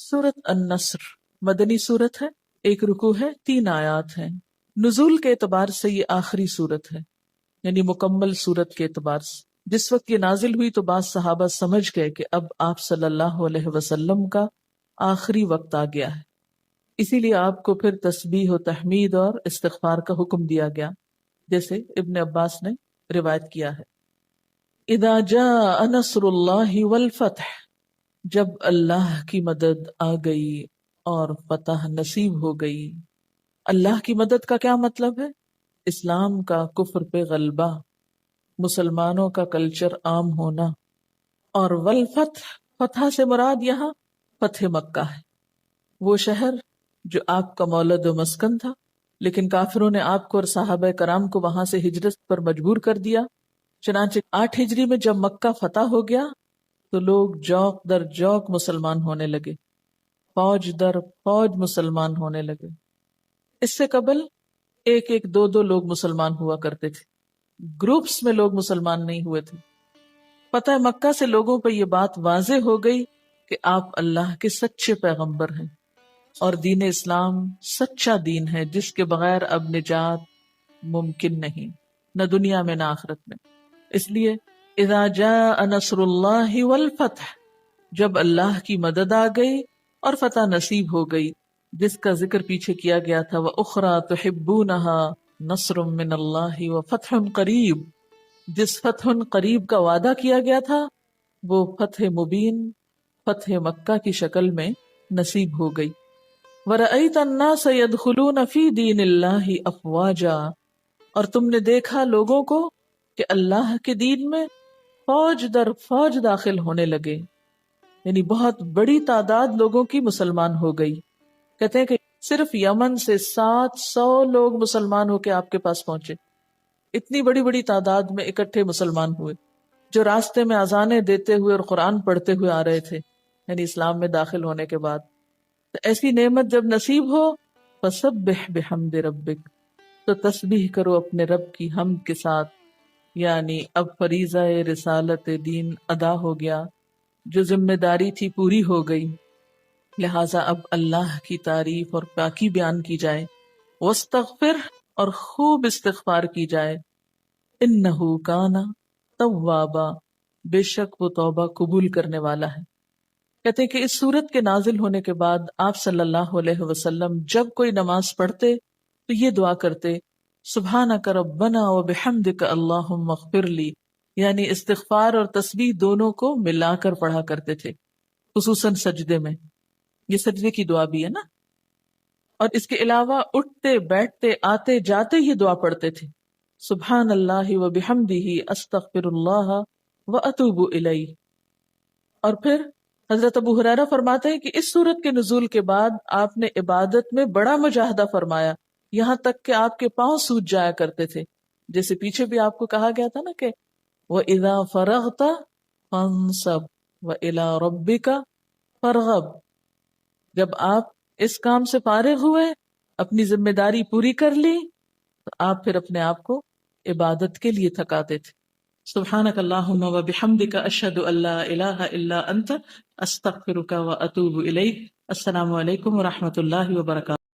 سورت النصر مدنی سورت ہے، ایک رکوع ہے، 3 آیات ہیں۔ نزول کے اعتبار سے یہ آخری سورت ہے، یعنی مکمل سورت کے اعتبار سے۔ جس وقت یہ نازل ہوئی تو بعض صحابہ سمجھ گئے کہ اب آپ صلی اللہ علیہ وسلم کا آخری وقت آ گیا ہے، اسی لیے آپ کو پھر تسبیح و تحمید اور استغفار کا حکم دیا گیا، جیسے ابن عباس نے روایت کیا ہے۔ اذا جاء نصر اللہ والفتح، جب اللہ کی مدد آ گئی اور فتح نصیب ہو گئی۔ اللہ کی مدد کا کیا مطلب ہے؟ اسلام کا کفر پہ غلبہ، مسلمانوں کا کلچر عام ہونا، اور والفتح، فتح سے مراد یہاں فتح مکہ ہے، وہ شہر جو آپ کا مولد و مسکن تھا، لیکن کافروں نے آپ کو اور صحابہ کرام کو وہاں سے ہجرت پر مجبور کر دیا۔ چنانچہ 8 ہجری میں جب مکہ فتح ہو گیا تو لوگ جوق در جوق مسلمان ہونے لگے، فوج در فوج مسلمان ہونے لگے۔ اس سے قبل 1 2 لوگ مسلمان ہوا کرتے تھے، گروپس میں لوگ مسلمان نہیں ہوئے تھے۔ فتح مکہ سے لوگوں پہ یہ بات واضح ہو گئی کہ آپ اللہ کے سچے پیغمبر ہیں اور دین اسلام سچا دین ہے جس کے بغیر اب نجات ممکن نہیں، نہ دنیا میں نہ آخرت میں۔ اس لیے اذا جاء نصر اللہ والفتح، جب اللہ کی مدد آ گئی اور فتح نصیب ہو گئی، جس کا ذکر پیچھے کیا گیا تھا، وَأُخْرَى تُحِبُّونَهَا نَصْرٌ مِّنَ اللَّهِ وَفَتْحٌ قَرِيبٌ، جس فتح قریب کا وعدہ کیا گیا تھا وہ فتح مبین، فتح مکہ کی شکل میں نصیب ہو گئی۔ وَرَأَيْتَ النَّاسَ يَدْخُلُونَ فِي دِينِ اللَّهِ أَفْوَاجًا، اور تم نے دیکھا لوگوں کو کہ اللہ کے دین میں فوج در فوج داخل ہونے لگے، یعنی بہت بڑی تعداد لوگوں کی مسلمان ہو گئی۔ کہتے ہیں کہ صرف یمن سے 700 لوگ مسلمان ہو کے آپ کے پاس پہنچے، اتنی بڑی بڑی تعداد میں اکٹھے مسلمان ہوئے، جو راستے میں اذانیں دیتے ہوئے اور قرآن پڑھتے ہوئے آ رہے تھے، یعنی اسلام میں داخل ہونے کے بعد۔ تو ایسی نعمت جب نصیب ہو، فسبح بحمد ربک، تو تسبیح کرو اپنے رب کی حمد کے ساتھ، یعنی اب فریضہ رسالت دین ادا ہو گیا، جو ذمہ داری تھی پوری ہو گئی، لہٰذا اب اللہ کی تعریف اور پاکی بیان کی جائے، واستغفر، اور خوب استغفار کی جائے، انہ کان توابا، بے شک وہ توبہ قبول کرنے والا ہے۔ کہتے ہیں کہ اس سورت کے نازل ہونے کے بعد آپ صلی اللہ علیہ وسلم جب کوئی نماز پڑھتے تو یہ دعا کرتے، سبحانک ربنا وبحمدک اللہم اغفر لی، یعنی استغفار اور تسبیح دونوں کو ملا کر پڑھا کرتے تھے، خصوصاً سجدے میں۔ یہ سجدے کی دعا بھی ہے نا، اور اس کے علاوہ اٹھتے بیٹھتے آتے جاتے یہ دعا پڑھتے تھے، سبحان اللہ وبحمدہ استغفر اللہ واتوب الیہ۔ اور پھر حضرت ابو ہریرہ فرماتے ہیں کہ اس سورت کے نزول کے بعد آپ نے عبادت میں بڑا مجاہدہ فرمایا، یہاں تک کہ آپ کے پاؤں سوج جایا کرتے تھے، جیسے پیچھے بھی آپ کو کہا گیا تھا نا کہ وَإِذَا فَرَغْتَ فَانْصَبْ وَإِلَىٰ رَبِّكَ فَارْغَب، جب آپ اس کام سے فارغ ہوئے، اپنی ذمہ داری پوری کر لی، تو آپ پھر اپنے آپ کو عبادت کے لیے تھکاتے تھے۔ سبحانک اللہم وبحمدک اشہد ان لا الہ الا انت استغفرک واتوب الیک۔ السلام علیکم ورحمۃ اللہ وبرکاتہ۔